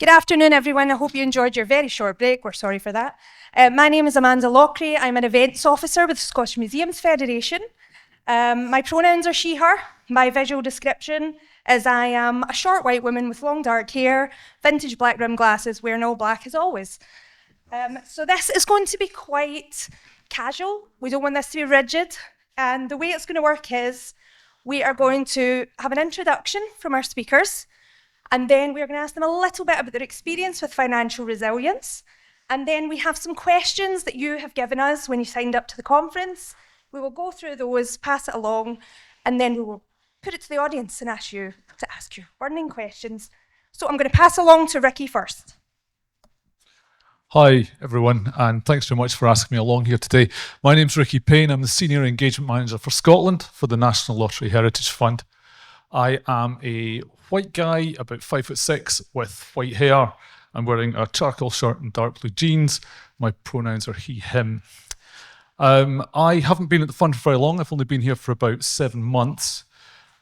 Good afternoon, everyone. I hope you enjoyed your very short break. We're sorry for that. My name is Amanda Lockray. I'm an events officer with the Scottish Museums Federation. My pronouns are she, her. My visual description is I am a short white woman with long dark hair, vintage black rimmed glasses, wearing all black as always. So this is going to be quite casual. We don't want this to be rigid. And the way it's going to work is we are going to have an introduction from our speakers, and then we're going to ask them a little bit about their experience with financial resilience. And then we have some questions that you have given us when you signed up to the conference. We will go through those, pass it along, and then we will put it to the audience and ask you to ask your burning questions. So I'm going to pass along to Rikki first. Hi everyone, and thanks very much for asking me along here today. My name's Rikki Payne. I'm the Senior Engagement Manager for Scotland for the National Lottery Heritage Fund. I am a white guy, about 5'6", with white hair. I'm wearing a charcoal shirt and dark blue jeans. My pronouns are he, him. I haven't been at the fund for very long. I've only been here for about 7 months.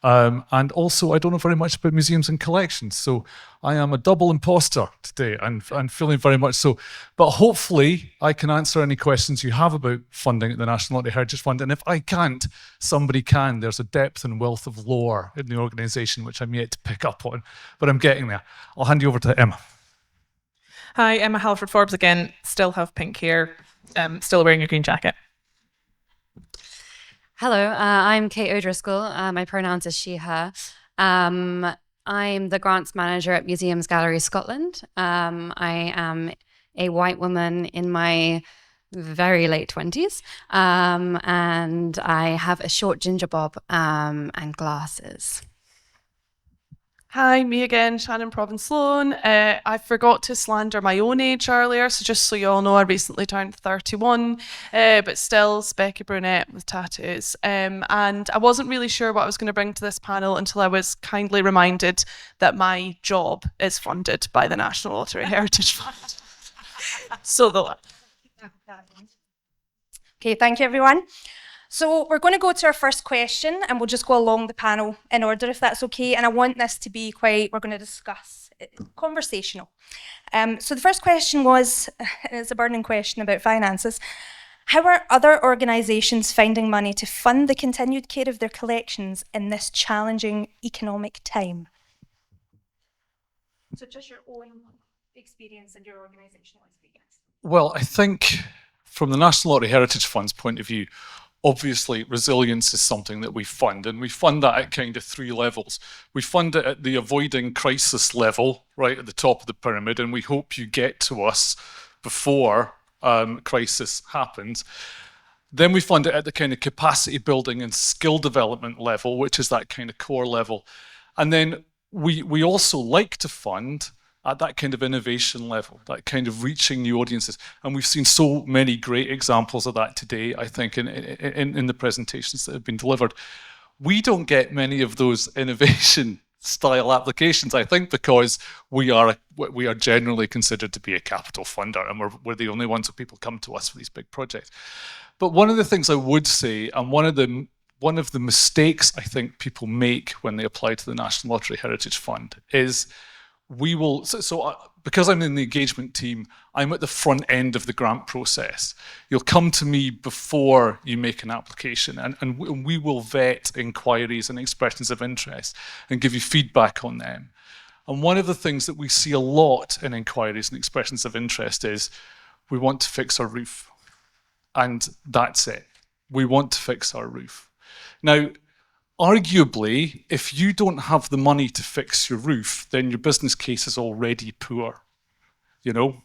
And also, I don't know very much about museums and collections, so I am a double imposter today, and feeling very much so. But hopefully, I can answer any questions you have about funding at the National Lottery Heritage Fund, and if I can't, somebody can. There's a depth and wealth of lore in the organisation which I'm yet to pick up on, but I'm getting there. I'll hand you over to Emma. Hi, Emma Halford-Forbes again, still have pink hair, still wearing a green jacket. Hello, I'm Kate O'Driscoll. My pronouns is she, her. I'm the grants manager at Museums Galleries Scotland. I am a white woman in my very late 20s, and I have a short ginger bob and glasses. Hi, me again, Shannen Provan-Sloan. I forgot to slander my own age earlier, so just so you all know, I recently turned 31, but still specky brunette with tattoos. And I wasn't really sure what I was going to bring to this panel until I was kindly reminded that my job is funded by the National Lottery Heritage Fund. Okay, thank you, everyone. So we're going to go to our first question, and we'll just go along the panel in order, if that's okay. And I want this to be we're going to discuss conversational. So the first question was, it's a burning question about finances. How are other organisations finding money to fund the continued care of their collections in this challenging economic time? So just your own experience and your organisational experience. Well, I think from the National Lottery Heritage Fund's point of view, obviously, resilience is something that we fund, and we fund that at kind of 3 levels. We fund it at the avoiding crisis level, right at the top of the pyramid, and we hope you get to us before crisis happens. Then we fund it at the kind of capacity building and skill development level, which is that kind of core level. And then we also like to fund at that kind of innovation level, that kind of reaching new audiences. And we've seen so many great examples of that today, I think, in the presentations that have been delivered. We don't get many of those innovation style applications, I think, because we are generally considered to be a capital funder, and we're the only ones that people come to us for these big projects. But one of the things I would say, and one of the mistakes I think people make when they apply to the National Lottery Heritage Fund is we will, because I'm in the engagement team, I'm at the front end of the grant process. You'll come to me before you make an application, and we will vet inquiries and expressions of interest and give you feedback on them. And one of the things that we see a lot in inquiries and expressions of interest is, we want to fix our roof. And that's it. We want to fix our roof. Now, arguably, if you don't have the money to fix your roof, then your business case is already poor, you know?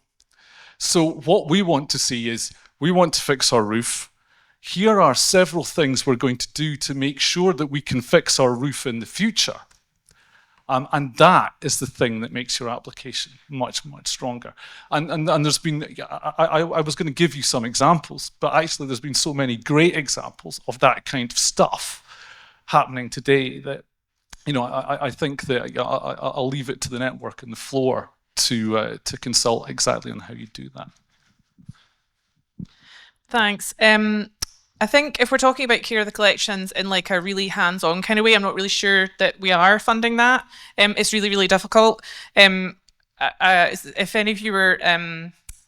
So what we want to see is, we want to fix our roof. Here are several things we're going to do to make sure that we can fix our roof in the future. And that is the thing that makes your application much, much stronger. And there's been, I was going to give you some examples, but actually there's been so many great examples of that kind of stuff happening today that, you know, I think that I'll leave it to the network and the floor to consult exactly on how you do that. Thanks. I think if we're talking about care of the collections in like a really hands-on kind of way, I'm not really sure that we are funding that. It's really, really difficult. if any of you were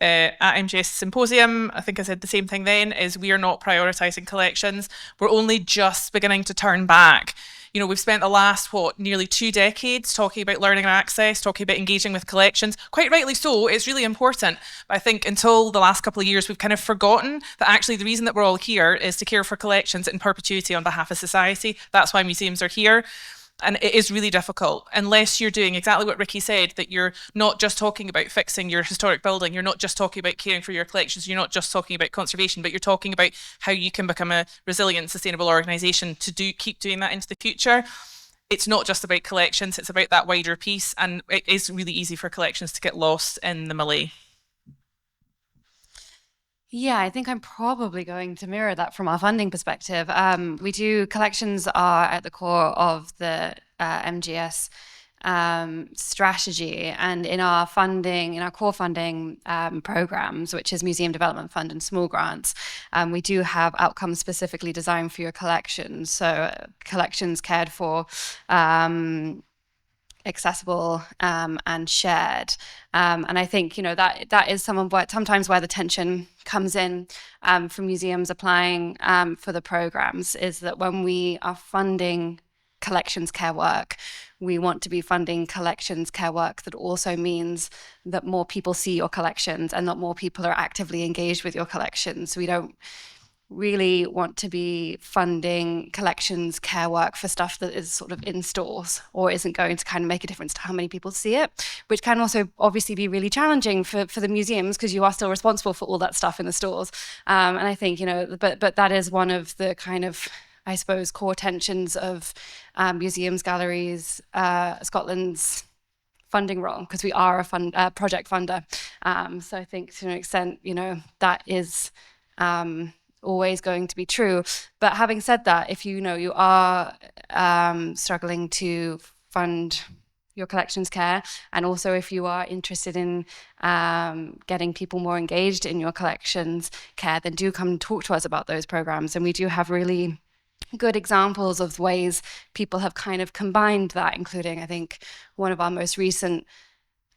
at MGS Symposium, I think I said the same thing then, is we are not prioritising collections. We're only just beginning to turn back. You know, we've spent the last, nearly 2 decades talking about learning and access, talking about engaging with collections. Quite rightly so, it's really important. But I think until the last couple of years, we've kind of forgotten that actually the reason that we're all here is to care for collections in perpetuity on behalf of society. That's why museums are here. And it is really difficult unless you're doing exactly what Rikki said, that you're not just talking about fixing your historic building, you're not just talking about caring for your collections, you're not just talking about conservation, but you're talking about how you can become a resilient, sustainable organisation to keep doing that into the future. It's not just about collections, it's about that wider piece, and it is really easy for collections to get lost in the melee. Yeah, I think I'm probably going to mirror that from our funding perspective. Collections are at the core of the MGS strategy, and in our funding, in our core funding programs, which is Museum Development Fund and small grants, we do have outcomes specifically designed for your collections. So collections cared for, accessible and shared, and I think that is sometimes where the tension comes in from museums applying for the programs, is that when we are funding collections care work, we want to be funding collections care work that also means that more people see your collections and that more people are actively engaged with your collections. We don't really want to be funding collections care work for stuff that is sort of in stores or isn't going to kind of make a difference to how many people see it, which can also obviously be really challenging for the museums, because you are still responsible for all that stuff in the stores. And I think, but that is one of the kind of, I suppose, core tensions of museums, galleries, Scotland's funding role, because we are a project funder. So I think to an extent, that is always going to be true. But having said that, if you are struggling to fund your collections care, and also if you are interested in getting people more engaged in your collections care, then do come talk to us about those programs. And we do have really good examples of ways people have kind of combined that, including, I think, one of our most recent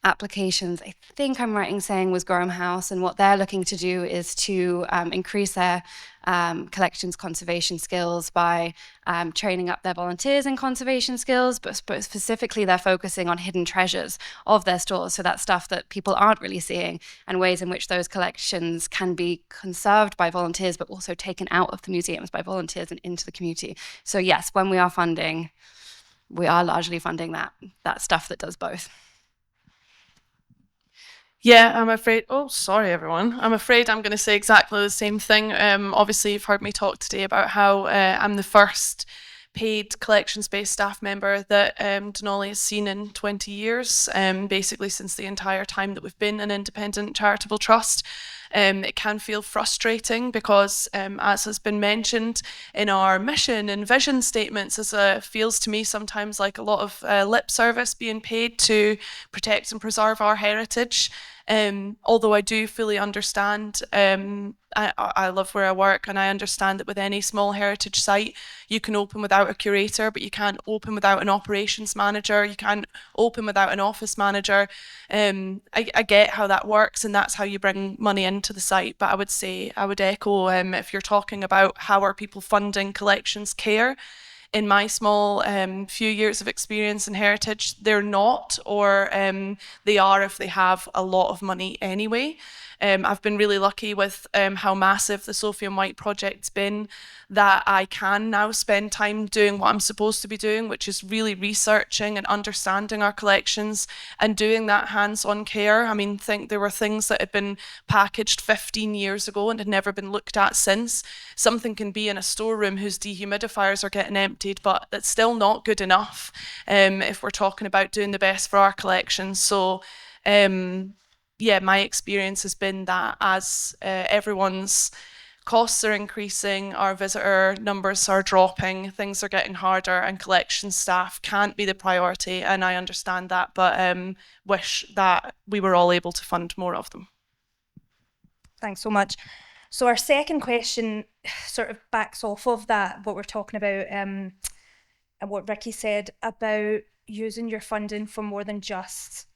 applications, I think I'm right in saying, was Gorham House, and what they're looking to do is to increase their collections conservation skills by training up their volunteers in conservation skills, but specifically they're focusing on hidden treasures of their stores, so that stuff that people aren't really seeing, and ways in which those collections can be conserved by volunteers but also taken out of the museums by volunteers and into the community. So yes, when we are funding, we are largely funding that stuff that does both. Yeah, I'm afraid. Oh, sorry, everyone. I'm afraid I'm going to say exactly the same thing. Obviously, you've heard me talk today about how I'm the first paid collections-based staff member that Dunollie has seen in 20 years, basically since the entire time that we've been an independent charitable trust. It can feel frustrating because, as has been mentioned in our mission and vision statements, feels to me sometimes like a lot of lip service being paid to protect and preserve our heritage. Although I do fully understand, I love where I work, and I understand that with any small heritage site, you can open without a curator, but you can't open without an operations manager, you can't open without an office manager. I get how that works, and that's how you bring money into the site, but I would echo, if you're talking about how are people funding collections care, in my small few years of experience in heritage, they're not, or they are if they have a lot of money anyway. I've been really lucky with how massive the Sophie and White project's been, that I can now spend time doing what I'm supposed to be doing, which is really researching and understanding our collections and doing that hands-on care. I mean, there were things that had been packaged 15 years ago and had never been looked at since. Something can be in a storeroom whose dehumidifiers are getting emptied, but that's still not good enough if we're talking about doing the best for our collections. So yeah, my experience has been that as everyone's costs are increasing, our visitor numbers are dropping, things are getting harder, and collection staff can't be the priority, and I understand that, but wish that we were all able to fund more of them. Thanks so much. So our second question sort of backs off of that, what we're talking about, and what Rikki said about using your funding for more than just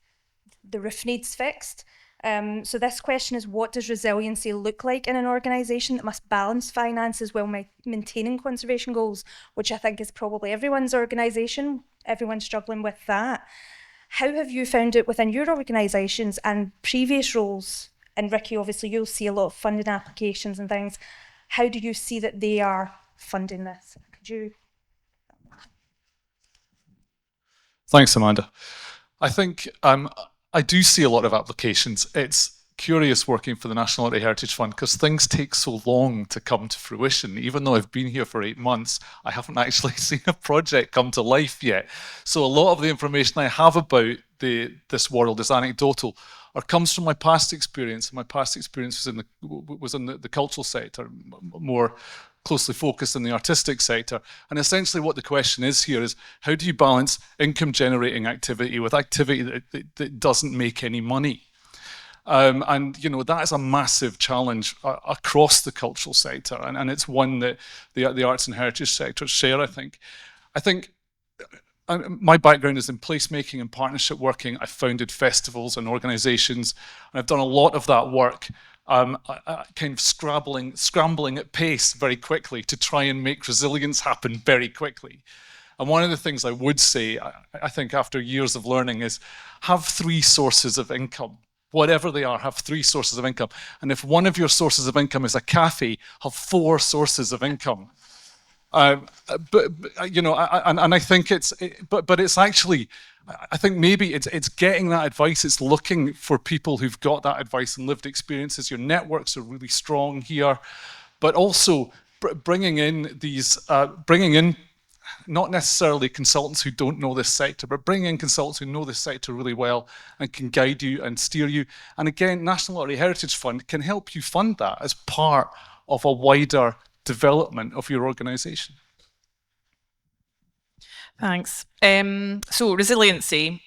the roof needs fixed. So this question is, what does resiliency look like in an organisation that must balance finances while maintaining conservation goals, which I think is probably everyone's organisation. Everyone's struggling with that. How have you found it within your organisations and previous roles? And Rikki, obviously you'll see a lot of funding applications and things. How do you see that they are funding this? Could you? Thanks, Amanda. I think I do see a lot of applications. It's curious working for the National Art Heritage Fund because things take so long to come to fruition. Even though I've been here for 8 months, I haven't actually seen a project come to life yet. So a lot of the information I have about this world is anecdotal or comes from my past experience. My past experience was in the cultural sector, more closely focused in the artistic sector. And essentially what the question is here is, how do you balance income generating activity with activity that doesn't make any money? And that is a massive challenge across the cultural sector, and it's one that the arts and heritage sectors share, I think. My background is in placemaking and partnership working. I've founded festivals and organisations, and I've done a lot of that work kind of scrambling at pace very quickly to try and make resilience happen very quickly. And one of the things I would say, I think after years of learning, is have 3 sources of income. Whatever they are, have 3 sources of income. And if one of your sources of income is a cafe, have 4 sources of income. I think it's actually, I think maybe it's getting that advice. It's looking for people who've got that advice and lived experiences. Your networks are really strong here, but also bringing in not necessarily consultants who don't know this sector, but bring in consultants who know this sector really well and can guide you and steer you. And again, National Art Heritage Fund can help you fund that as part of a wider development of your organisation. Thanks. So resiliency.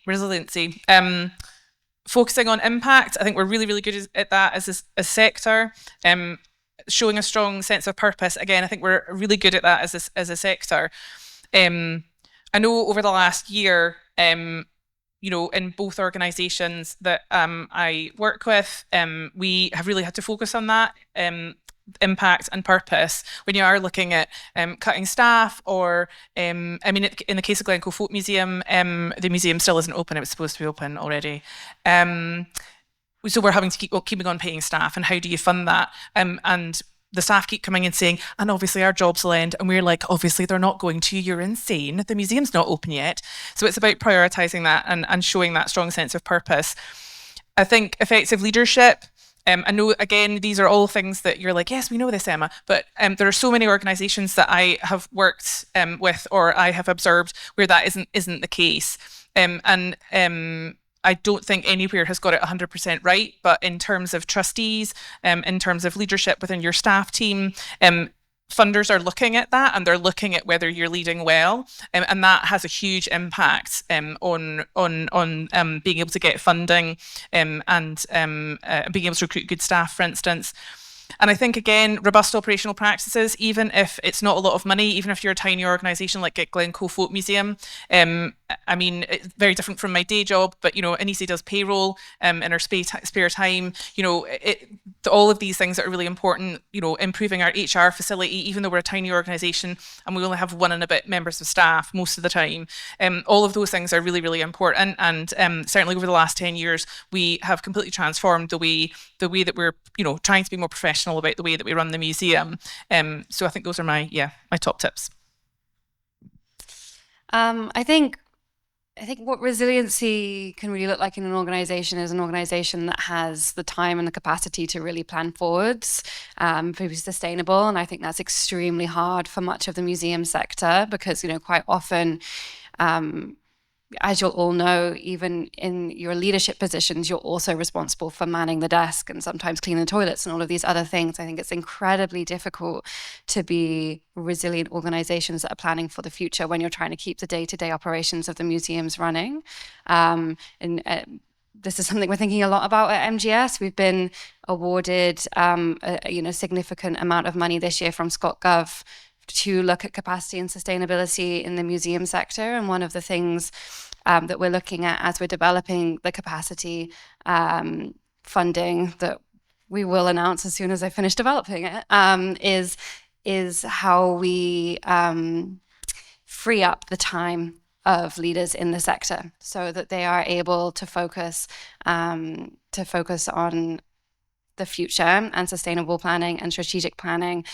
Focusing on impact, I think we're really, really good at that as a sector. Showing a strong sense of purpose, again, I think we're really good at that as a sector. I know over the last year, in both organisations that I work with, we have really had to focus on that impact and purpose when you are looking at cutting staff or, in the case of Glencoe Folk Museum, the museum still isn't open. It was supposed to be open already. So we're having to keeping on paying staff, and how do you fund that? And the staff keep coming and saying, and obviously our jobs will end. And we're like, obviously they're not going to, you're insane. The museum's not open yet. So it's about prioritising that and showing that strong sense of purpose. I think effective leadership, I know, again, these are all things that you're like, yes, we know this, Emma, but there are so many organisations that I have worked with or I have observed where that isn't the case. I don't think anywhere has got it 100% right, but in terms of trustees, in terms of leadership within your staff team, funders are looking at that, and they're looking at whether you're leading well, and that has a huge impact on being able to get funding and being able to recruit good staff, for instance. And I think, again, robust operational practices, even if it's not a lot of money, even if you're a tiny organisation like Glencoe Folk Museum, it's very different from my day job, but, Anise does payroll in her spare time. All of these things that are really important, improving our HR facility, even though we're a tiny organisation and we only have 1 and a bit members of staff most of the time. All of those things are really, really important. And certainly over the last 10 years, we have completely transformed the way that we're, trying to be more professional about the way that we run the museum. So I think those are my top tips. I think what resiliency can really look like in an organisation is an organisation that has the time and the capacity to really plan forwards, be sustainable. And I think that's extremely hard for much of the museum sector because, quite often, as you'll all know, even in your leadership positions, you're also responsible for manning the desk and sometimes cleaning the toilets and all of these other things. I think it's incredibly difficult to be resilient organizations that are planning for the future when you're trying to keep the day-to-day operations of the museums running. This is something we're thinking a lot about at MGS. We've been awarded a significant amount of money this year from ScotGov to look at capacity and sustainability in the museum sector. And one of the things that we're looking at as we're developing the capacity funding that we will announce as soon as I finish developing it, is how we free up the time of leaders in the sector so that they are able to focus on the future and sustainable planning and strategic planning,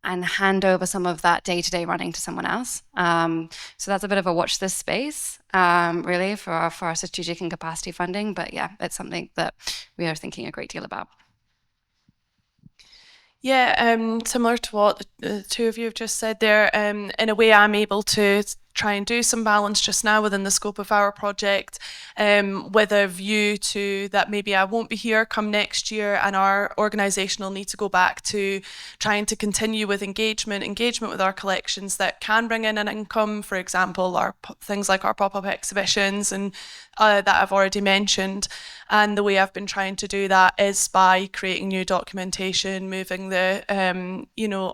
and hand over some of that day-to-day running to someone else. So that's a bit of a watch this space, really, for our strategic and capacity funding. But yeah, it's something that we are thinking a great deal about. Yeah, similar to what the two of you have just said there, in a way I'm able to try and do some balance just now within the scope of our project, with a view to that maybe I won't be here come next year, and our organisation will need to go back to trying to continue with engagement with our collections that can bring in an income, for example, our things like our pop-up exhibitions and that I've already mentioned. And the way I've been trying to do that is by creating new documentation, moving the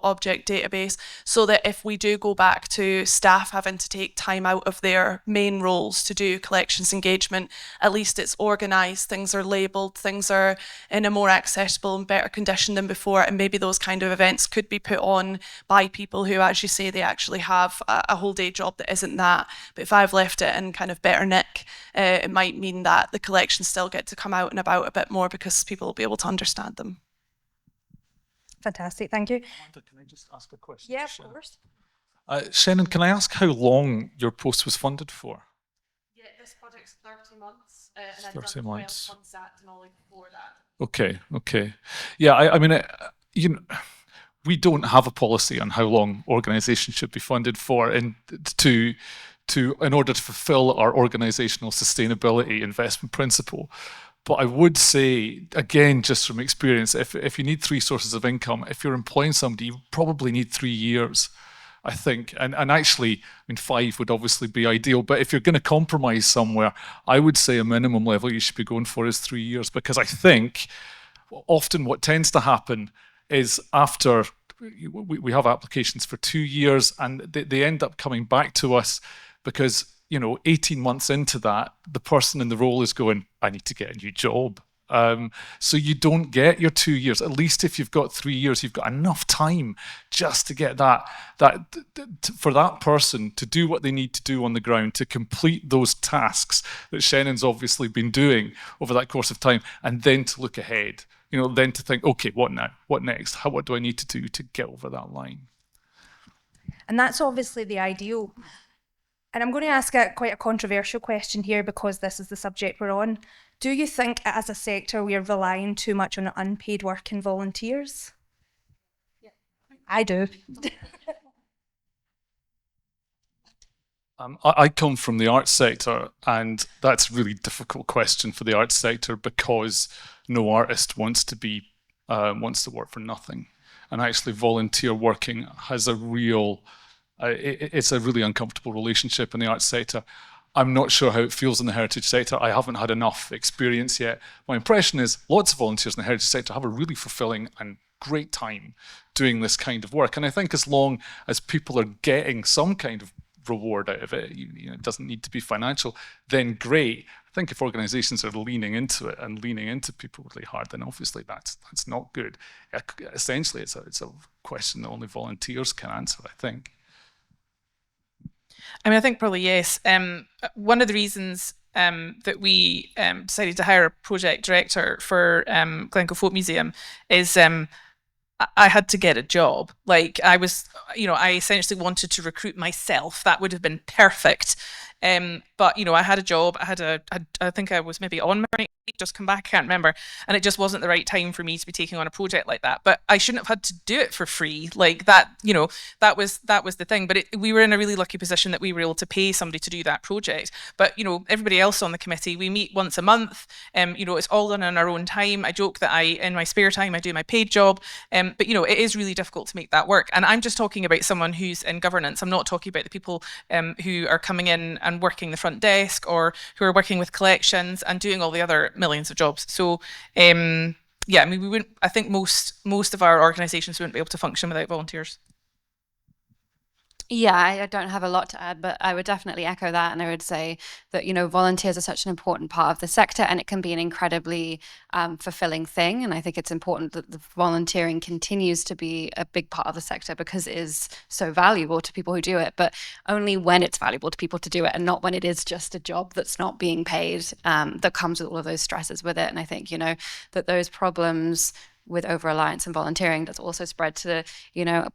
object database, so that if we do go back to staff having to take time out of their main roles to do collections engagement, at least it's organised, things are labelled, things are in a more accessible and better condition than before, and maybe those kind of events could be put on by people who, as you say, they actually have a whole day job that isn't that. But if I've left it in kind of better nick, it might mean that the collections still get to come out and about a bit more because people will be able to understand them. Fantastic, thank you. Amanda, can I just ask a question? Yeah, of course. Shannen, can I ask how long your post was funded for? Yeah, this project's 30 months, and I've 30 done 12 months. months at Dunollie before that. Okay. Yeah, I mean, we don't have a policy on how long organisations should be funded for, in order to fulfil our organisational sustainability investment principle. But I would say, again, just from experience, if you need 3 sources of income, if you're employing somebody, you probably need 3 years, I think. And actually, 5 would obviously be ideal. But if you're going to compromise somewhere, I would say a minimum level you should be going for is 3 years. Because I think often what tends to happen is after we have applications for 2 years, and they end up coming back to us because 18 months into that, the person in the role is going, I need to get a new job. So you don't get your 2 years. At least if you've got 3 years, you've got enough time just to get for that person to do what they need to do on the ground, to complete those tasks that Shannon's obviously been doing over that course of time, and then to look ahead. Then to think, okay, what now? What next? What do I need to do to get over that line? And that's obviously the ideal. And I'm going to ask quite a controversial question here, because this is the subject we're on. Do you think as a sector we are relying too much on unpaid work and volunteers? Yeah. I do. I come from the arts sector, and that's a really difficult question for the arts sector, because no artist wants to work for nothing. And actually volunteer working has it's a really uncomfortable relationship in the arts sector. I'm not sure how it feels in the heritage sector. I haven't had enough experience yet. My impression is lots of volunteers in the heritage sector have a really fulfilling and great time doing this kind of work. And I think as long as people are getting some kind of reward out of it, it doesn't need to be financial, then great. I think if organisations are leaning into it and leaning into people really hard, then obviously that's not good. Essentially, it's a question that only volunteers can answer, I think. I think probably yes. One of the reasons that we decided to hire a project director for Glencoe Folk Museum is I had to get a job. Like I essentially wanted to recruit myself. That would have been perfect. But I had a job. I think I was maybe on maternity, just come back, I can't remember, and it just wasn't the right time for me to be taking on a project like that. But I shouldn't have had to do it for free. Like that, that was the thing. But we were in a really lucky position that we were able to pay somebody to do that project. But everybody else on the committee, we meet once a month. It's all done in our own time. I joke that in my spare time I do my paid job. But it is really difficult to make that work. And I'm just talking about someone who's in governance. I'm not talking about the people who are coming in and working the front desk, or who are working with collections and doing all the other millions of jobs. So we wouldn't. I think most of our organisations wouldn't be able to function without volunteers. Yeah, I don't have a lot to add, but I would definitely echo that. And I would say that, volunteers are such an important part of the sector, and it can be an incredibly fulfilling thing. And I think it's important that the volunteering continues to be a big part of the sector because it is so valuable to people who do it, but only when it's valuable to people to do it and not when it is just a job that's not being paid, that comes with all of those stresses with it. And I think, that those problems with over-reliance and volunteering, that's also spread to,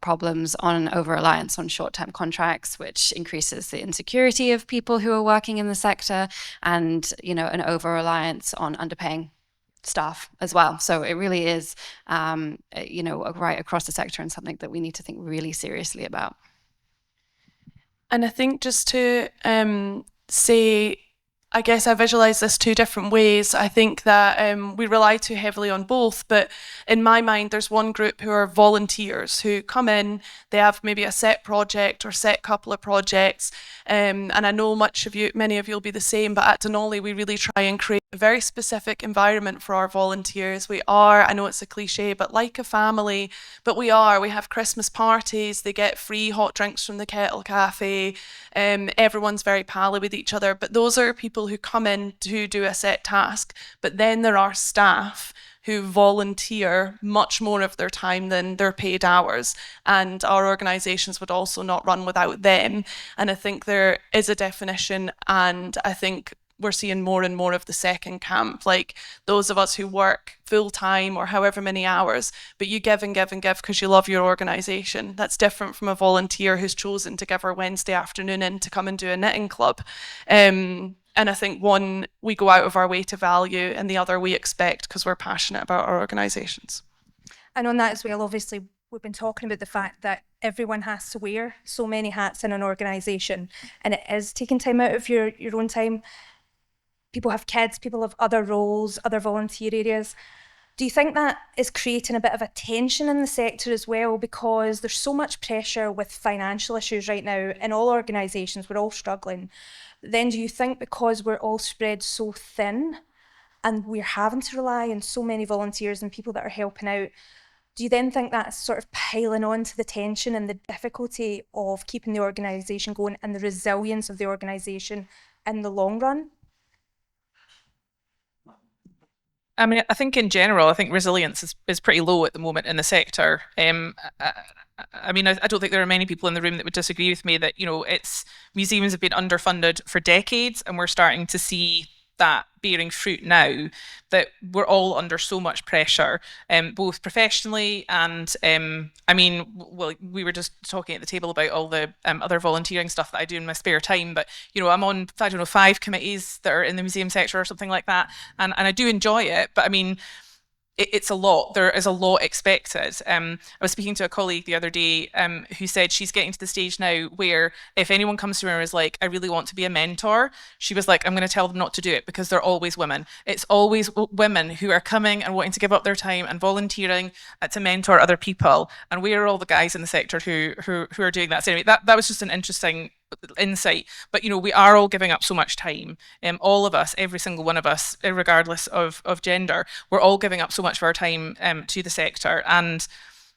problems on over-reliance on short-term contracts, which increases the insecurity of people who are working in the sector, and, an over-reliance on underpaying staff as well. So it really is, right across the sector, and something that we need to think really seriously about. And I think just to say, I guess I visualize this two different ways. I think that we rely too heavily on both, but in my mind, there's one group who are volunteers who come in, they have maybe a set project or set couple of projects, and I know many of you will be the same, but at Dunollie, we really try and create a very specific environment for our volunteers. We are, I know it's a cliche, but like a family, but we have Christmas parties, they get free hot drinks from the Kettle Cafe, everyone's very pally with each other, but those are people who come in to do a set task. But then there are staff who volunteer much more of their time than their paid hours, and our organisations would also not run without them. And I think there is a definition, and I think we're seeing more and more of the second camp, like those of us who work full time or however many hours, but you give and give and give because you love your organisation. That's different from a volunteer who's chosen to give her Wednesday afternoon in to come and do a knitting club. And I think one we go out of our way to value, and the other we expect because we're passionate about our organisations. And on that as well, obviously, we've been talking about the fact that everyone has to wear so many hats in an organisation, and it is taking time out of your own time. People have kids, people have other roles, other volunteer areas. Do you think that is creating a bit of a tension in the sector as well? Because there's so much pressure with financial issues right now in all organisations, we're all struggling. Then do you think because we're all spread so thin and we're having to rely on so many volunteers and people that are helping out, do you then think that's sort of piling on to the tension and the difficulty of keeping the organisation going and the resilience of the organisation in the long run? I mean, I think in general, I think resilience is pretty low at the moment in the sector. I mean, I don't think there are many people in the room that would disagree with me that, museums have been underfunded for decades, and we're starting to see that bearing fruit now, that we're all under so much pressure, both professionally and, we were just talking at the table about all the other volunteering stuff that I do in my spare time, but, I'm on, 5 committees that are in the museum sector or something like that, and I do enjoy it, but I mean, it's a lot. There is a lot expected. I was speaking to a colleague the other day who said she's getting to the stage now where if anyone comes to her and is like, I really want to be a mentor, she was like, I'm going to tell them not to do it because they're always women. It's always women who are coming and wanting to give up their time and volunteering to mentor other people. And where are all the guys in the sector who are doing that? So anyway, that was just an interesting insight, but we are all giving up so much time, all of us, every single one of us, regardless of gender, we're all giving up so much of our time to the sector, and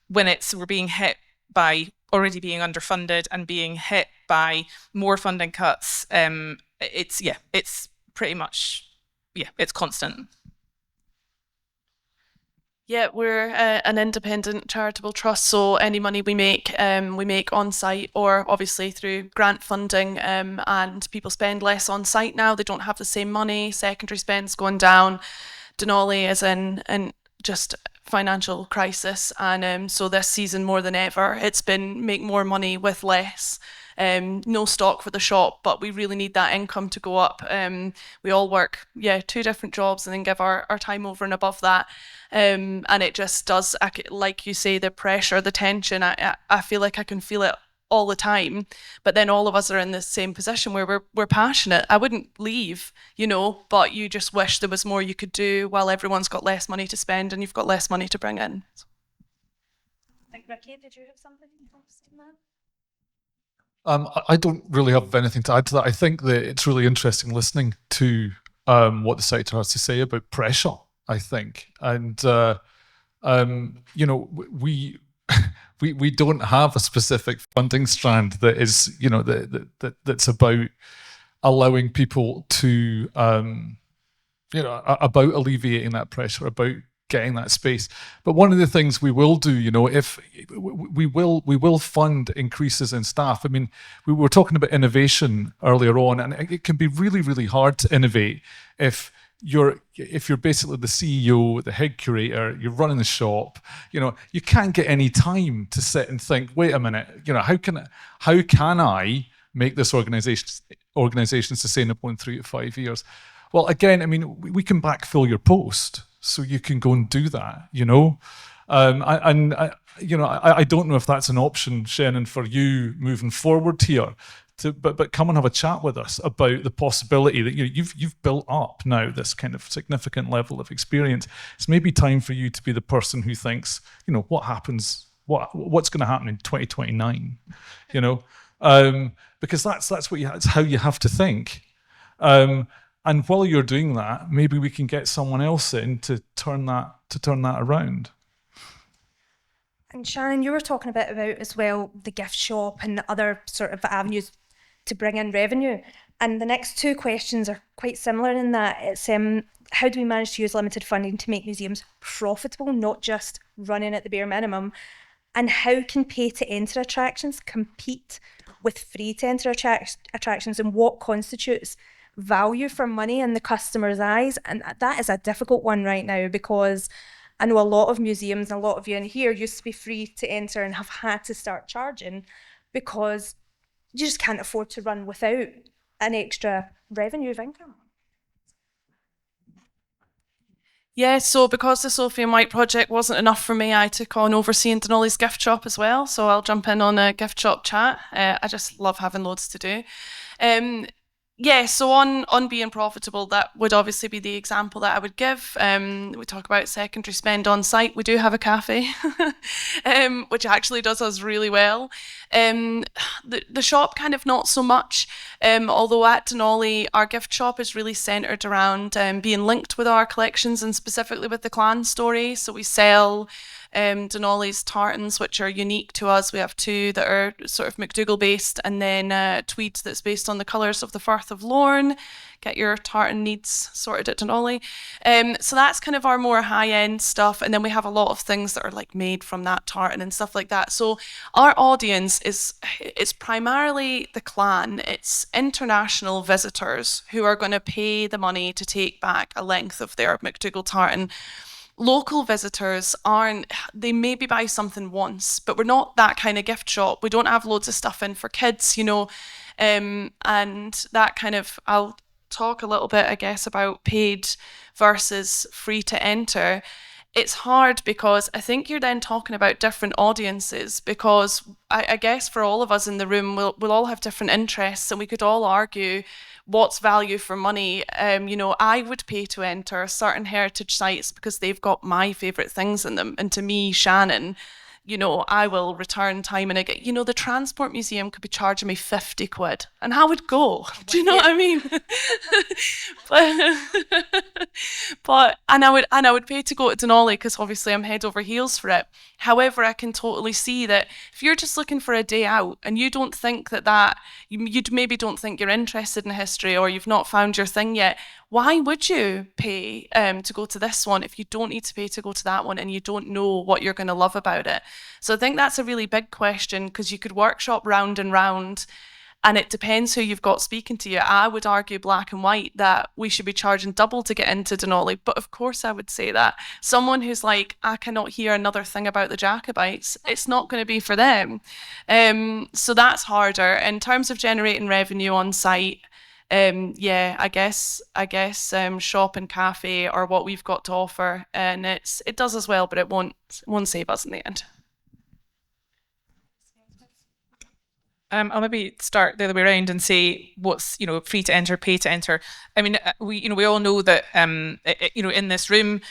when we're being hit by already being underfunded and being hit by more funding cuts, it's pretty much it's constant. Yeah, we're an independent charitable trust, so any money we make on site or obviously through grant funding, and people spend less on site now. They don't have the same money. Secondary spend's going down. Dunollie is in just financial crisis, and so this season more than ever, it's been make more money with less. No stock for the shop, but we really need that income to go up. We all work 2 different jobs and then give our time over and above that. And it just does, like you say, the pressure, the tension, I feel like I can feel it all the time, but then all of us are in the same position where we're passionate. I wouldn't leave, but you just wish there was more you could do while everyone's got less money to spend and you've got less money to bring in. I think, Rikki, did you have something you want to say, man? I don't really have anything to add to that. I think that it's really interesting listening to what the sector has to say about pressure, I think. And, we we don't have a specific funding strand that is, you know, that's about allowing people to, you know, about alleviating that pressure, about getting that space. But one of the things we will do, you know, if we will fund increases in staff. I mean, we were talking about innovation earlier on, and it can be really, really hard to innovate if you're basically the CEO, the head curator, you're running the shop, you know, you can't get any time to sit and think, wait a minute, you know, how can I make this organization sustainable in 3 to 5 years? Well, again, I mean, we can backfill your post, so you can go and do that, you know. I don't know if that's an option, Shannen, for you moving forward here. But come and have a chat with us about the possibility that you've built up now this kind of significant level of experience. It's maybe time for you to be the person who thinks, you know, what's going to happen in 2029, you know, because that's how you have to think. And while you're doing that, maybe we can get someone else in to turn that around. And Shannen, you were talking a bit about as well the gift shop and other sort of avenues to bring in revenue. And the next two questions are quite similar in that it's how do we manage to use limited funding to make museums profitable, not just running at the bare minimum? And how can pay-to-enter attractions compete with free-to-enter attractions, and what constitutes value for money in the customer's eyes? And that is a difficult one right now, because I know a lot of museums, and a lot of you in here, used to be free to enter and have had to start charging because you just can't afford to run without an extra revenue of income. Yeah, so because the Sophie and White project wasn't enough for me, I took on overseeing Dunollie's gift shop as well. So I'll jump in on a gift shop chat. I just love having loads to do. Yeah, so on being profitable, that would obviously be the example that I would give. We talk about secondary spend on site. We do have a cafe, which actually does us really well. The shop kind of not so much, although at Dunollie, our gift shop is really centred around being linked with our collections and specifically with the clan story. So we sell Dunollie's tartans, which are unique to us. We have two that are sort of MacDougall based, and then tweed that's based on the colours of the Firth of Lorne. Get your tartan needs sorted at Dunollie. So that's kind of our more high-end stuff, and then we have a lot of things that are like made from that tartan and stuff like that. So our audience it's primarily the clan. It's international visitors who are going to pay the money to take back a length of their MacDougall tartan. Local visitors they maybe buy something once, but we're not that kind of gift shop. We don't have loads of stuff in for kids, you know, and that kind of, I'll talk a little bit, I guess, about paid versus free to enter. It's hard because I think you're then talking about different audiences, because I guess for all of us in the room, we'll all have different interests, and we could all argue what's value for money. You know, I would pay to enter certain heritage sites because they've got my favourite things in them. And to me, Shannen, you know, I will return time and again. You know, the Transport Museum could be charging me 50 quid and I would go. Do you know what I mean? but I would pay to go to Dunollie because obviously I'm head over heels for it. However, I can totally see that if you're just looking for a day out and you don't think you maybe don't think you're interested in history, or you've not found your thing yet, why would you pay to go to this one if you don't need to pay to go to that one and you don't know what you're going to love about it? So I think that's a really big question, because you could workshop round and round, and it depends who you've got speaking to you. I would argue black and white that we should be charging double to get into Dunollie, but of course I would say that. Someone who's like, I cannot hear another thing about the Jacobites, it's not going to be for them. So that's harder. In terms of generating revenue on site, yeah, I guess shop and cafe are what we've got to offer, and it does as well, but it won't save us in the end. I'll maybe start the other way around and say what's free to enter, pay to enter. I mean, we all know that in this room,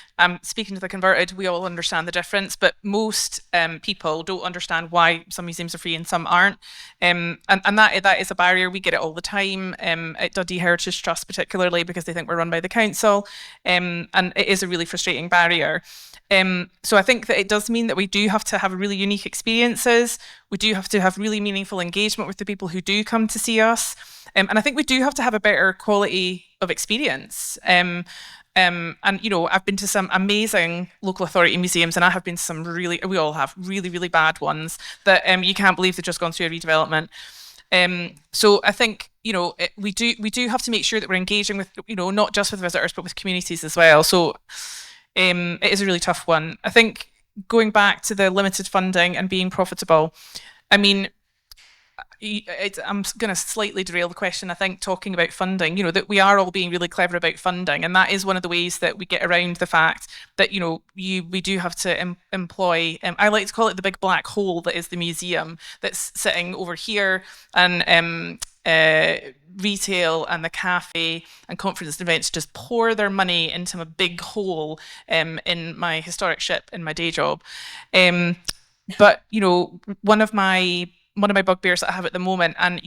speaking to the converted, we all understand the difference, but most people don't understand why some museums are free and some aren't, and that is a barrier. We get it all the time at Dundee Heritage Trust, particularly because they think we're run by the council, and it is a really frustrating barrier. So I think that it does mean that we do have to have really unique experiences. We do have to have really meaningful engagement with the people who do come to see us. And I think we do have to have a better quality of experience. And I've been to some amazing local authority museums, and I have been to some we all have really bad ones that you can't believe they've just gone through a redevelopment. So I think we do have to make sure that we're engaging with not just with visitors but with communities as well. So it is a really tough one. I think going back to the limited funding and being profitable, I mean, I'm going to slightly derail the question. I think talking about funding, that we are all being really clever about funding, and that is one of the ways that we get around the fact that we do have to employ. I like to call it the big black hole that is the museum that's sitting over here, and retail and the cafe and conference events just pour their money into a big hole in my historic ship in my day job. But one of my bugbears that I have at the moment, and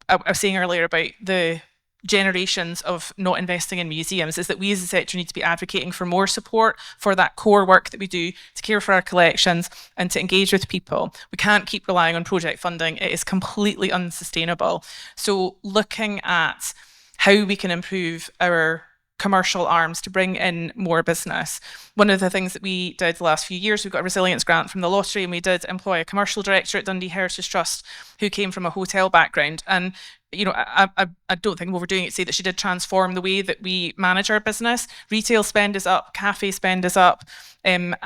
I was saying earlier about the generations of not investing in museums, is that we as a sector need to be advocating for more support for that core work that we do to care for our collections and to engage with people. We can't keep relying on project funding. It is completely unsustainable. So looking at how we can improve our commercial arms to bring in more business. One of the things that we did the last few years, we got a resilience grant from the lottery, and we did employ a commercial director at Dundee Heritage Trust who came from a hotel background. And I don't think I'm overdoing it to say that she did transform the way that we manage our business. Retail spend is up, cafe spend is up, and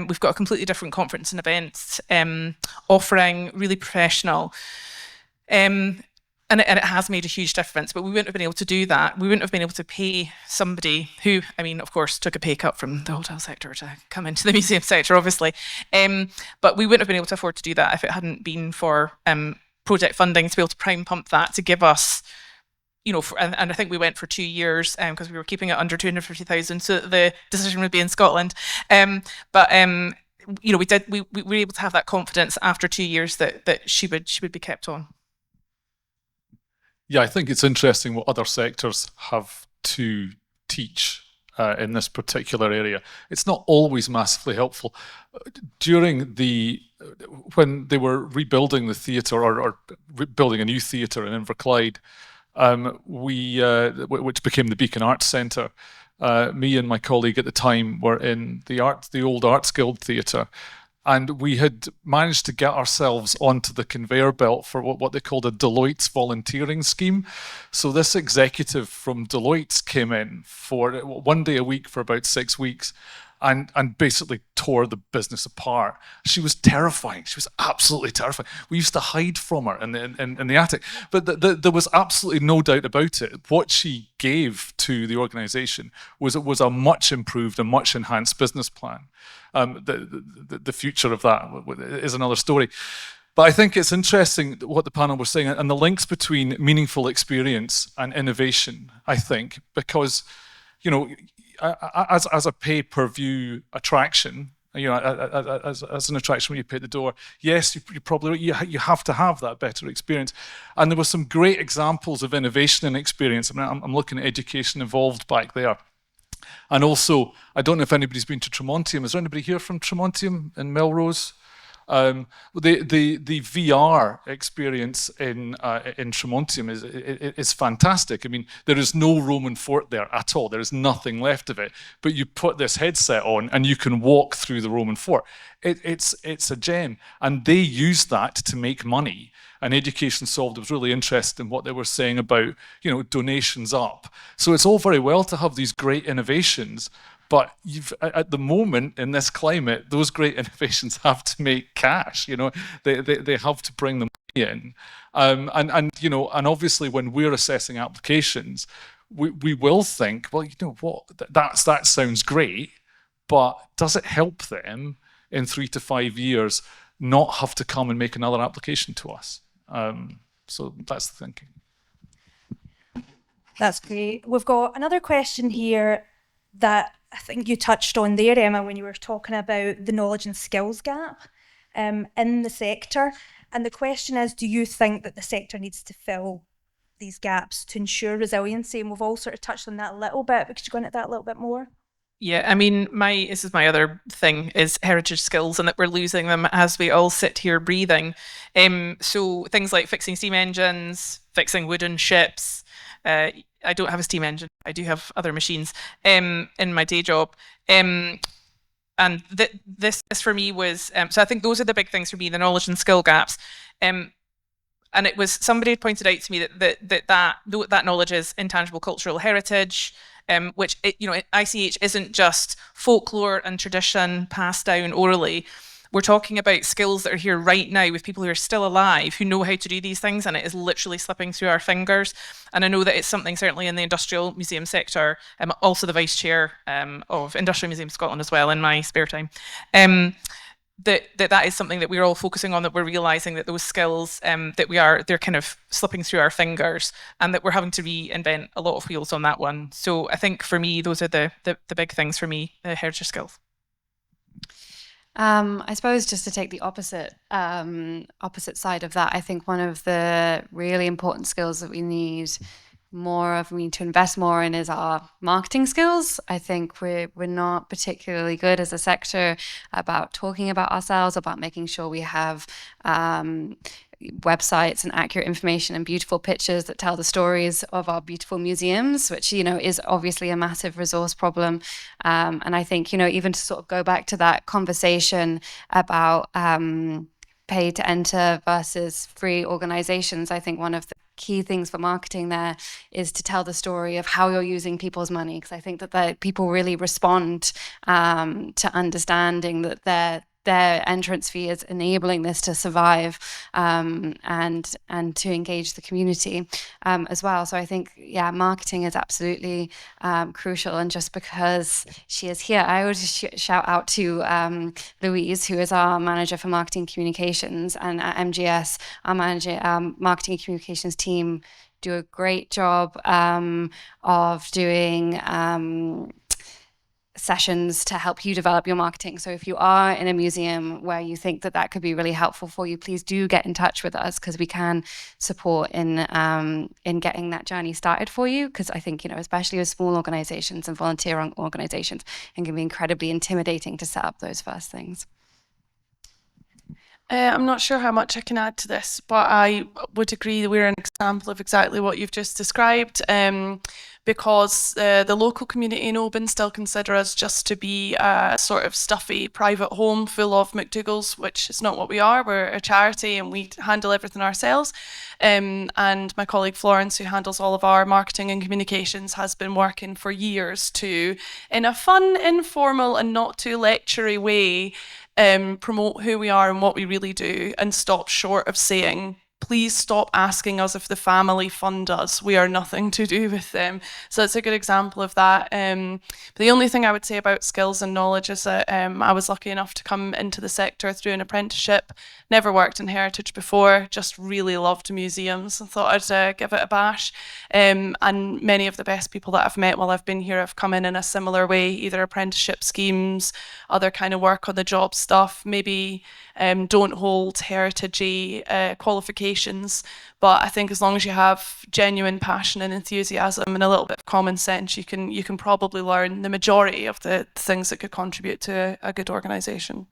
we've got a completely different conference and events offering, really professional. And it has made a huge difference, but we wouldn't have been able to do that. We wouldn't have been able to pay somebody who, of course, took a pay cut from the hotel sector to come into the museum sector, obviously. But we wouldn't have been able to afford to do that if it hadn't been for project funding to be able to prime pump that to give us, and I think we went for 2 years because we were keeping it under 250,000, so that the decision would be in Scotland. But we were able to have that confidence after 2 years that she would be kept on. Yeah, I think it's interesting what other sectors have to teach in this particular area. It's not always massively helpful. When they were rebuilding the theatre or building a new theatre in Inverclyde, which became the Beacon Arts Centre, me and my colleague at the time were in the old Arts Guild Theatre. And we had managed to get ourselves onto the conveyor belt for what they called a Deloitte's volunteering scheme. So this executive from Deloitte's came in for 1 day a week for about 6 weeks and basically tore the business apart. She was terrifying. She was absolutely terrifying. We used to hide from her in the attic. But there was absolutely no doubt about it. What she gave to the organisation was a much improved and much enhanced business plan. The future of that is another story. But I think it's interesting what the panel was saying and the links between meaningful experience and innovation, I think, because, as a pay-per-view attraction, as an attraction when you pay at the door, yes, you have to have that better experience. And there were some great examples of innovation and experience. I'm looking at Education Evolved back there. And also, I don't know if anybody's been to Tremontium. Is there anybody here from Tremontium in Melrose? The VR experience in Tremontium is fantastic. I mean, there is no Roman fort there at all. There is nothing left of it. But you put this headset on and you can walk through the Roman fort. It's a gem. And they use that to make money. And Education Solved was really interested in what they were saying about, donations up. So it's all very well to have these great innovations, but at the moment in this climate, those great innovations have to make cash. They have to bring the money in, and obviously when we're assessing applications, we will think, well, that sounds great, but does it help them in 3 to 5 years not have to come and make another application to us? So that's the thinking. That's great. We've got another question here that I think you touched on there, Emma, when you were talking about the knowledge and skills gap in the sector. And the question is, do you think that the sector needs to fill these gaps to ensure resiliency? And we've all sort of touched on that a little bit, but could you go into that a little bit more? Yeah, I mean, this is my other thing is heritage skills, and that we're losing them as we all sit here breathing. So things like fixing steam engines, fixing wooden ships. I don't have a steam engine. I do have other machines in my day job. And this for me was, so I think those are the big things for me, the knowledge and skill gaps. And it was, somebody had pointed out to me that knowledge is intangible cultural heritage, which, ICH isn't just folklore and tradition passed down orally. We're talking about skills that are here right now with people who are still alive, who know how to do these things, and it is literally slipping through our fingers. And I know that it's something certainly in the industrial museum sector. I'm also the vice chair of Industrial Museum Scotland as well in my spare time. That is something that we're all focusing on, that we're realising that those skills they're kind of slipping through our fingers, and that we're having to reinvent a lot of wheels on that one. So I think for me, those are the big things for me, the heritage skills. I suppose just to take the opposite side of that, I think one of the really important skills that we need to invest more in is our marketing skills. I think we're not particularly good as a sector about talking about ourselves, about making sure we have websites and accurate information and beautiful pictures that tell the stories of our beautiful museums, which, is obviously a massive resource problem. And I think, even to sort of go back to that conversation about pay to enter versus free organizations, I think one of the key things for marketing there is to tell the story of how you're using people's money, because I think that people really respond to understanding that their entrance fee is enabling this to survive and to engage the community as well. So I think, marketing is absolutely crucial. And just because she is here, I would shout out to Louise, who is our manager for marketing communications, and at MGS, our marketing and communications team do a great job of doing sessions to help you develop your marketing. So if you are in a museum where you think that could be really helpful for you, please do get in touch with us, because we can support in getting that journey started for you. Because I think, especially with small organizations and volunteer organizations, it can be incredibly intimidating to set up those first things. I'm not sure how much I can add to this, but I would agree that we're an example of exactly what you've just described, because the local community in Oban still consider us just to be a sort of stuffy private home full of MacDougalls, which is not what we are. We're a charity and we handle everything ourselves. And my colleague Florence, who handles all of our marketing and communications, has been working for years to, in a fun, informal and not too lectury way, promote who we are and what we really do, and stop short of saying, please stop asking us if the family fund us. We are nothing to do with them. So it's a good example of that. But the only thing I would say about skills and knowledge is that I was lucky enough to come into the sector through an apprenticeship. Never worked in heritage before, just really loved museums and thought I'd give it a bash. And many of the best people that I've met while I've been here have come in a similar way, either apprenticeship schemes, other kind of work on the job stuff, maybe don't hold heritage qualifications. But I think as long as you have genuine passion and enthusiasm and a little bit of common sense, you can probably learn the majority of the things that could contribute to a good organisation.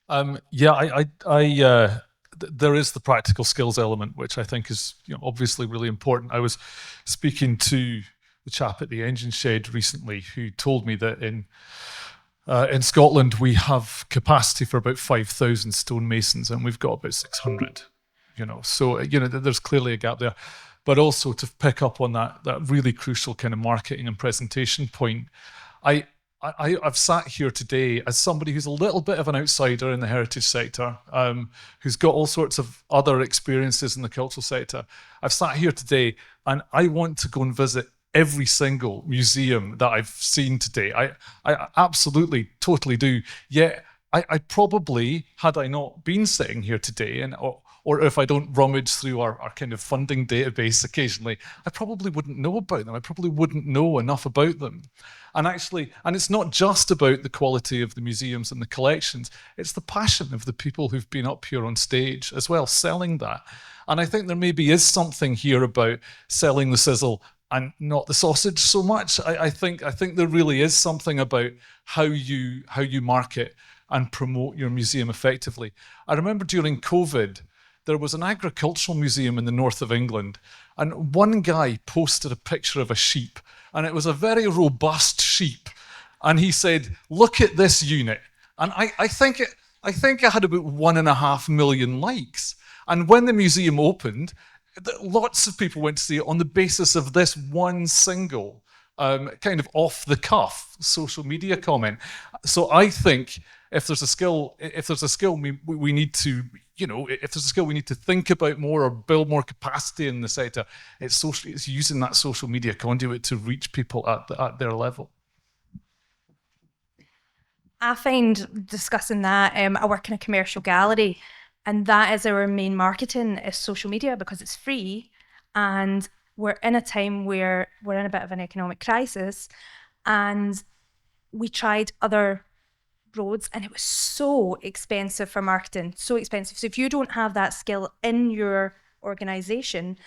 There is the practical skills element, which I think is obviously really important. I was speaking to the chap at the engine shed recently who told me that in Scotland we have capacity for about 5,000 stonemasons and we've got about 600. So there's clearly a gap there. But also to pick up on that really crucial kind of marketing and presentation point, I've sat here today as somebody who's a little bit of an outsider in the heritage sector, who's got all sorts of other experiences in the cultural sector. I've sat here today and I want to go and visit every single museum that I've seen today. I absolutely, totally do. Yet I probably, had I not been sitting here today, or if I don't rummage through our kind of funding database occasionally, I probably wouldn't know about them. I probably wouldn't know enough about them. And it's not just about the quality of the museums and the collections, it's the passion of the people who've been up here on stage as well, selling that. And I think there maybe is something here about selling the sizzle and not the sausage so much. I think there really is something about how you market and promote your museum effectively. I remember during COVID, there was an agricultural museum in the north of England, and one guy posted a picture of a sheep, and it was a very robust sheep. And he said, "Look at this unit." And I think it had about 1.5 million likes. And when the museum opened, lots of people went to see it on the basis of this one single kind of off the cuff social media comment. So I think if there's a skill we need to, if there's a skill we need to think about more or build more capacity in the sector, it's using that social media conduit to reach people at their level. I find discussing that, I work in a commercial gallery, and that is our main marketing is social media because it's free, and we're in a time where we're in a bit of an economic crisis, and we tried other roads and it was so expensive for marketing, so expensive. So if you don't have that skill in your organisation,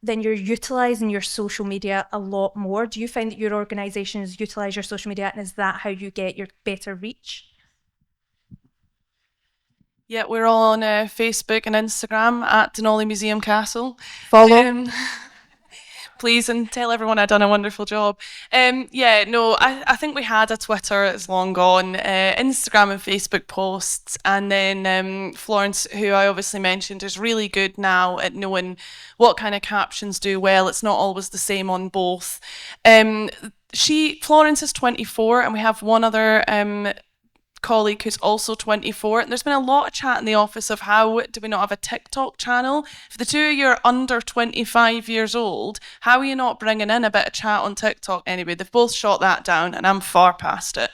then you're utilising your social media a lot more. Do you find that your organisations utilise your social media, and is that how you get your better reach? Yeah, we're all on Facebook and Instagram at Dunollie Museum Castle. Follow. Please, and tell everyone I've done a wonderful job. I think we had a Twitter, it's long gone, Instagram and Facebook posts, and then Florence, who I obviously mentioned, is really good now at knowing what kind of captions do well. It's not always the same on both. Florence is 24, and we have one other colleague who's also 24, and there's been a lot of chat in the office of how do we not have a TikTok channel. If the two of you are under 25 years old, how are you not bringing in a bit of chat on TikTok? Anyway, they've both shot that down and I'm far past it.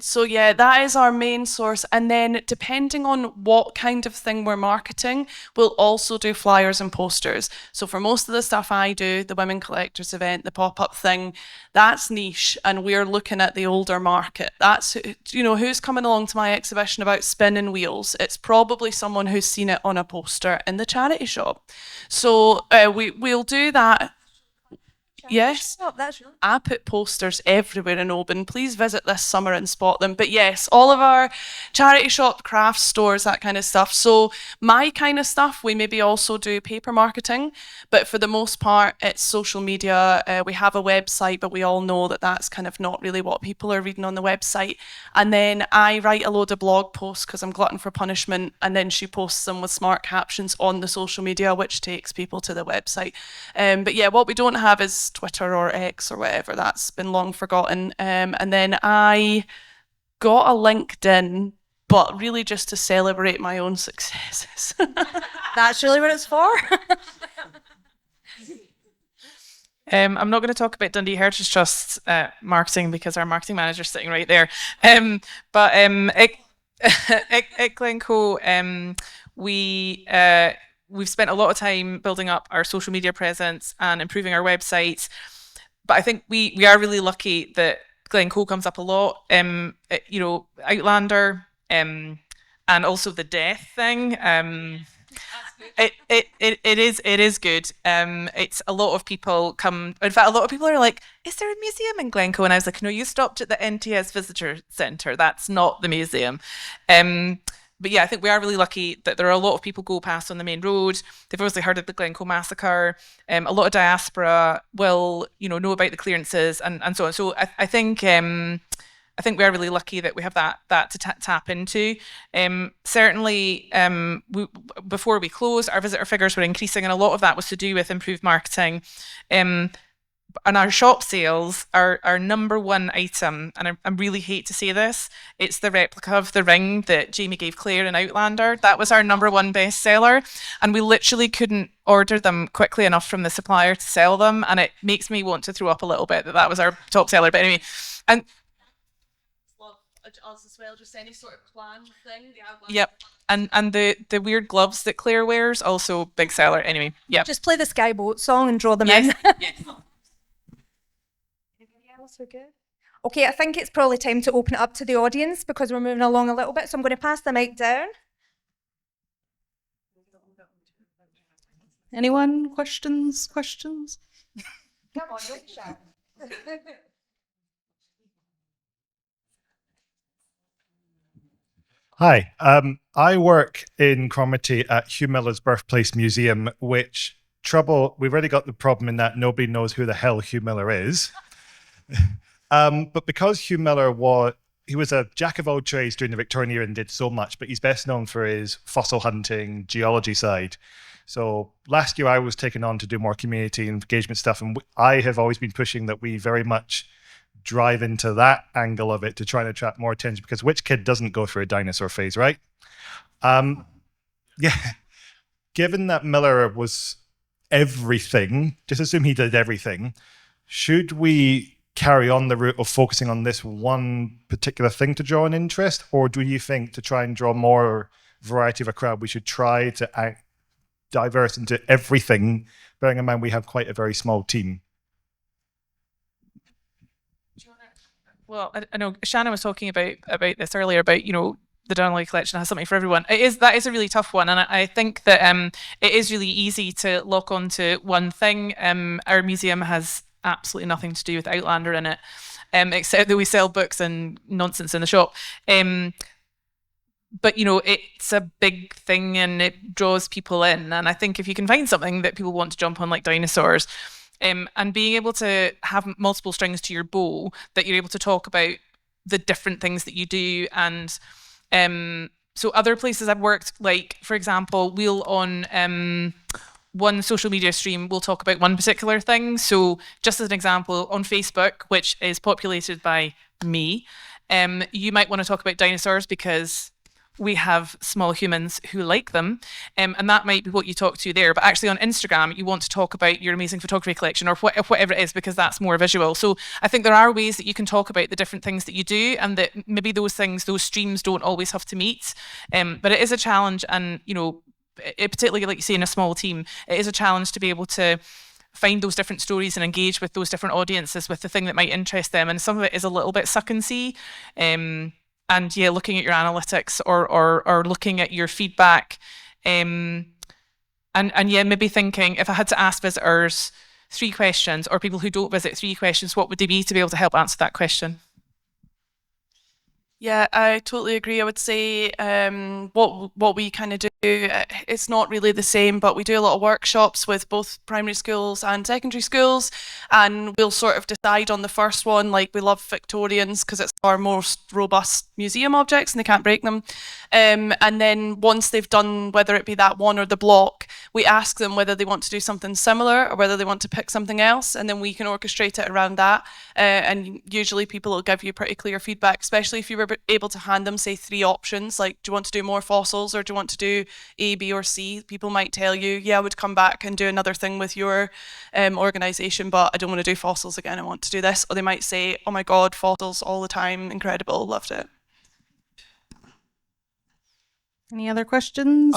So yeah, that is our main source, and then depending on what kind of thing we're marketing, we'll also do flyers and posters. So for most of the stuff I do, the Women Collectors event, the pop-up thing, that's niche, and we're looking at the older market. That's, who's coming along to my exhibition about spinning wheels? It's probably someone who's seen it on a poster in the charity shop. So we'll do that. Yes, That's really I put posters everywhere in Oban. Please visit this summer and spot them. But yes, all of our charity shop, craft stores, that kind of stuff. So my kind of stuff, we maybe also do paper marketing, but for the most part, it's social media. We have a website, but we all know that that's kind of not really what people are reading on the website. And then I write a load of blog posts because I'm glutton for punishment, and then she posts them with smart captions on the social media, which takes people to the website. But yeah, what we don't have is Twitter or X or whatever. That's been long forgotten. And then I got a LinkedIn, but really just to celebrate my own successes. That's really what it's for. I'm not going to talk about Dundee Heritage Trust marketing because our marketing manager is sitting right there. But at Glencoe, we've spent a lot of time building up our social media presence and improving our website. But I think we are really lucky that Glencoe comes up a lot. Outlander, and also the death thing. It is good. It's a lot of people come. In fact, a lot of people are like, "Is there a museum in Glencoe?" And I was like, "No, you stopped at the NTS Visitor Centre. That's not the museum." But yeah, I think we are really lucky that there are a lot of people go past on the main road. They've obviously heard of the Glencoe massacre. A lot of diaspora will, know about the clearances and so on. So I think we are really lucky that we have that to tap into. Certainly, before we closed, our visitor figures were increasing, and a lot of that was to do with improved marketing. And our shop sales, our number one item, and I really hate to say this, it's the replica of the ring that Jamie gave Claire in Outlander. That was our number one bestseller, and we literally couldn't order them quickly enough from the supplier to sell them, and it makes me want to throw up a little bit that was our top seller. But anyway, and us as well, just any sort of plan thing. Yep. And the weird gloves that Claire wears, also big seller. Anyway, yeah. Just play the Skyboat song and draw them Yes. in. Yes. Anybody else? We're good. Okay, I think it's probably time to open it up to the audience because we're moving along a little bit. So I'm going to pass the mic down. Anyone? Questions? Come on, don't be shy. Hi, I work in Cromarty at Hugh Miller's Birthplace Museum, we've already got the problem in that nobody knows who the hell Hugh Miller is. But because Hugh Miller he was a jack of all trades during the Victorian era and did so much, but he's best known for his fossil hunting, geology side. So last year I was taken on to do more community engagement stuff, and I have always been pushing that we very much drive into that angle of it to try and attract more attention, because which kid doesn't go through a dinosaur phase, right? Yeah. Given that Miller was everything, just assume he did everything, should we carry on the route of focusing on this one particular thing to draw an interest, or do you think to try and draw more variety of a crowd, we should try to diverse into everything, bearing in mind we have quite a very small team? Well, I know Shannen was talking about this earlier, about, the Dunollie collection has something for everyone. That is a really tough one, and I think that it is really easy to lock onto one thing. Our museum has absolutely nothing to do with Outlander in it, except that we sell books and nonsense in the shop. But it's a big thing and it draws people in. And I think if you can find something that people want to jump on, like dinosaurs, and being able to have multiple strings to your bow, that you're able to talk about the different things that you do. And so other places I've worked, like, for example, we'll on one social media stream, we'll talk about one particular thing. So just as an example, on Facebook, which is populated by me, you might want to talk about dinosaurs because we have small humans who like them, and that might be what you talk to there. But actually on Instagram, you want to talk about your amazing photography collection or whatever it is, because that's more visual. So I think there are ways that you can talk about the different things that you do, and that maybe those streams don't always have to meet. But it is a challenge, and particularly like you say in a small team, it is a challenge to be able to find those different stories and engage with those different audiences with the thing that might interest them. And some of it is a little bit suck and see. And yeah, looking at your analytics or looking at your feedback, and yeah, maybe thinking, if I had to ask visitors 3 questions, or people who don't visit 3 questions, what would they be to be able to help answer that question? Yeah, I totally agree. I would say what we kind of do, it's not really the same, but we do a lot of workshops with both primary schools and secondary schools, and we'll sort of decide on the first one, like we love Victorians because it's our most robust museum objects and they can't break them. And then once they've done, whether it be that one or the block, we ask them whether they want to do something similar or whether they want to pick something else, and then we can orchestrate it around that. And usually people will give you pretty clear feedback, especially if you were able to hand them, say, 3 options, like, do you want to do more fossils or do you want to do A, B, or C? People might tell you, yeah, I would come back and do another thing with your organisation, but I don't want to do fossils again, I want to do this. Or they might say, oh my God, fossils all the time, incredible, loved it. Any other questions?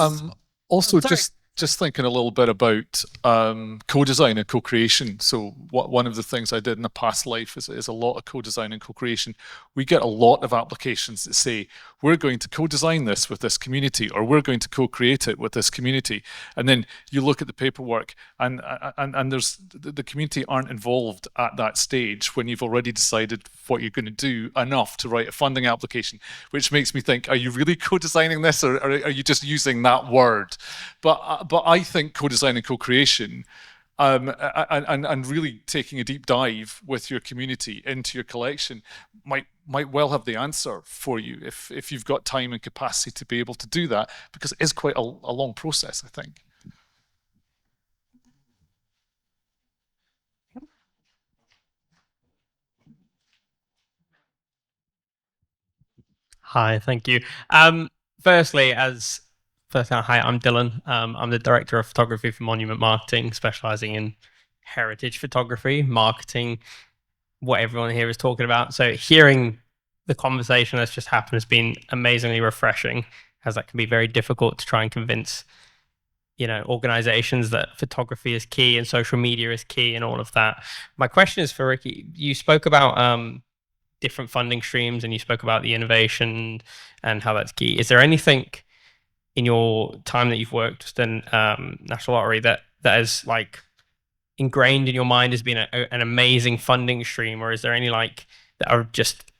Also, sorry. just thinking a little bit about co-design and co-creation. So one of the things I did in a past life is a lot of co-design and co-creation. We get a lot of applications that say, we're going to co-design this with this community, or we're going to co-create it with this community. And then you look at the paperwork, and there's the community aren't involved at that stage when you've already decided what you're going to do enough to write a funding application, which makes me think, are you really co-designing this, or are you just using that word? But I think co-design and co-creation, and really taking a deep dive with your community into your collection might well have the answer for you if you've got time and capacity to be able to do that, because it is quite a long process, I think. Hi, thank you. Hi, I'm Dylan. I'm the Director of Photography for Monument Marketing, specializing in heritage photography, marketing, what everyone here is talking about. So hearing the conversation that's just happened has been amazingly refreshing, as that can be very difficult to try and convince, organizations that photography is key and social media is key and all of that. My question is for Rikki. You spoke about different funding streams and you spoke about the innovation and how that's key. Is there anything in your time that you've worked in National Lottery that is like ingrained in your mind as being an amazing funding stream, or is there any like that are just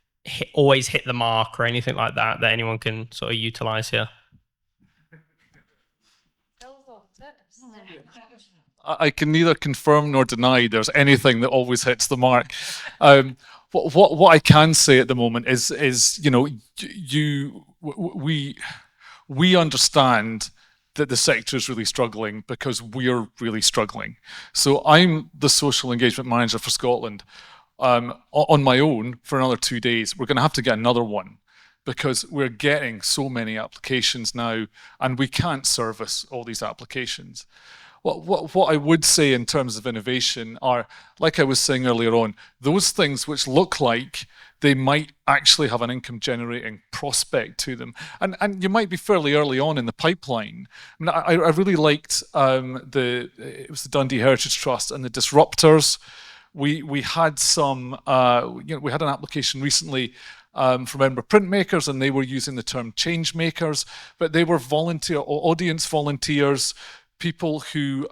always hit the mark or anything like that anyone can sort of utilize here? I can neither confirm nor deny there's anything that always hits the mark. What I can say at the moment is we understand that the sector is really struggling because we're really struggling. So I'm the social engagement manager for Scotland. On my own for another 2 days. We're going to have to get another one because we're getting so many applications now and we can't service all these applications. What I would say in terms of innovation are, like I was saying earlier on, those things which look like they might actually have an income generating prospect to them. And you might be fairly early on in the pipeline. I mean, I really liked it was the Dundee Heritage Trust and the Disruptors. We had some, we had an application recently from Edinburgh Printmakers, and they were using the term change makers, but they were audience volunteers, people who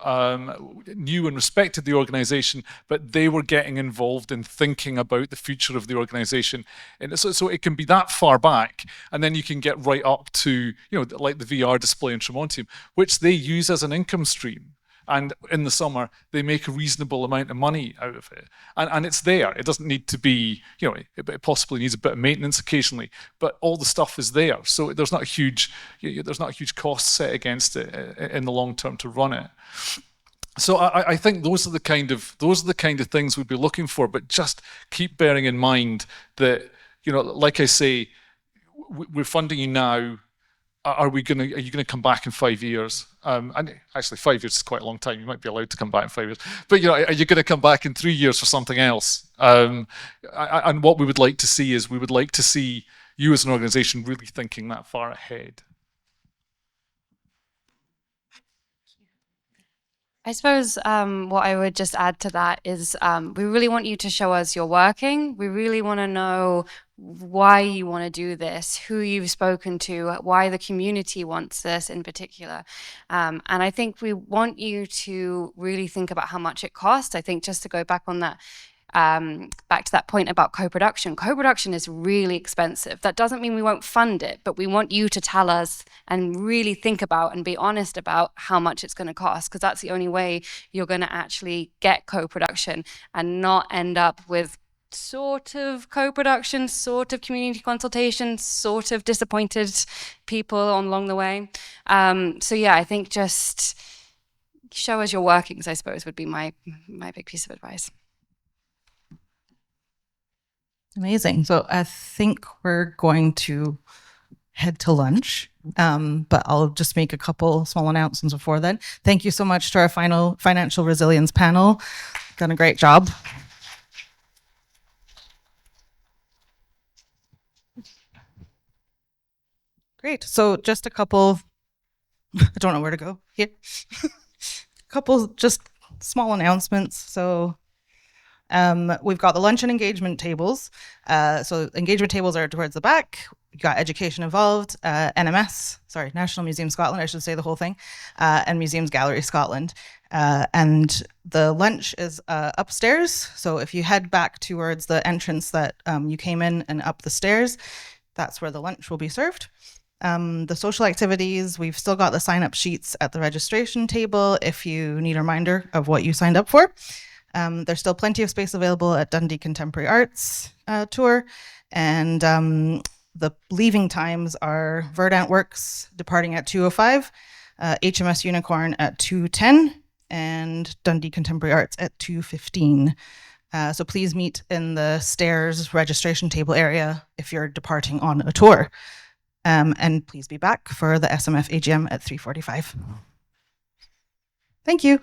knew and respected the organisation, but they were getting involved in thinking about the future of the organisation. And so it can be that far back, and then you can get right up to, like the VR display in Tremontium, which they use as an income stream. And in the summer, they make a reasonable amount of money out of it. And it's there. It doesn't need to be, it possibly needs a bit of maintenance occasionally, but all the stuff is there. So there's not a huge cost set against it in the long term to run it. So I think those are the kind of things we'd be looking for, but just keep bearing in mind that, like I say, we're funding you now. Are you going to come back in 5 years? And actually, 5 years is quite a long time. You might be allowed to come back in 5 years. But are you going to come back in 3 years for something else? And what we would like to see is you as an organisation really thinking that far ahead. I suppose what I would just add to that is we really want you to show us you're working. We really want to know why you want to do this, who you've spoken to, why the community wants this in particular. And I think we want you to really think about how much it costs. I think just to go back on that, back to that point about co-production. Co-production is really expensive. That doesn't mean we won't fund it, but we want you to tell us and really think about and be honest about how much it's going to cost, because that's the only way you're going to actually get co-production and not end up with sort of co-production, sort of community consultation, sort of disappointed people along the way. So yeah, I think just show us your workings, I suppose, would be my big piece of advice. Amazing. So I think we're going to head to lunch, but I'll just make a couple small announcements before then. Thank you so much to our final financial resilience panel. Done a great job. Great. So just a couple, I don't know where to go here. A couple just small announcements. So we've got the lunch and engagement tables. So engagement tables are towards the back. We've got Education Involved, National Museum Scotland, I should say the whole thing, and Museums Gallery Scotland. And the lunch is upstairs. So if you head back towards the entrance that you came in and up the stairs, that's where the lunch will be served. The social activities, we've still got the sign-up sheets at the registration table if you need a reminder of what you signed up for. There's still plenty of space available at Dundee Contemporary Arts Tour, and the leaving times are Verdant Works departing at 2:05, HMS Unicorn at 2:10, and Dundee Contemporary Arts at 2:15. So please meet in the stairs registration table area if you're departing on a tour. And please be back for the SMF AGM at 3:45. Thank you.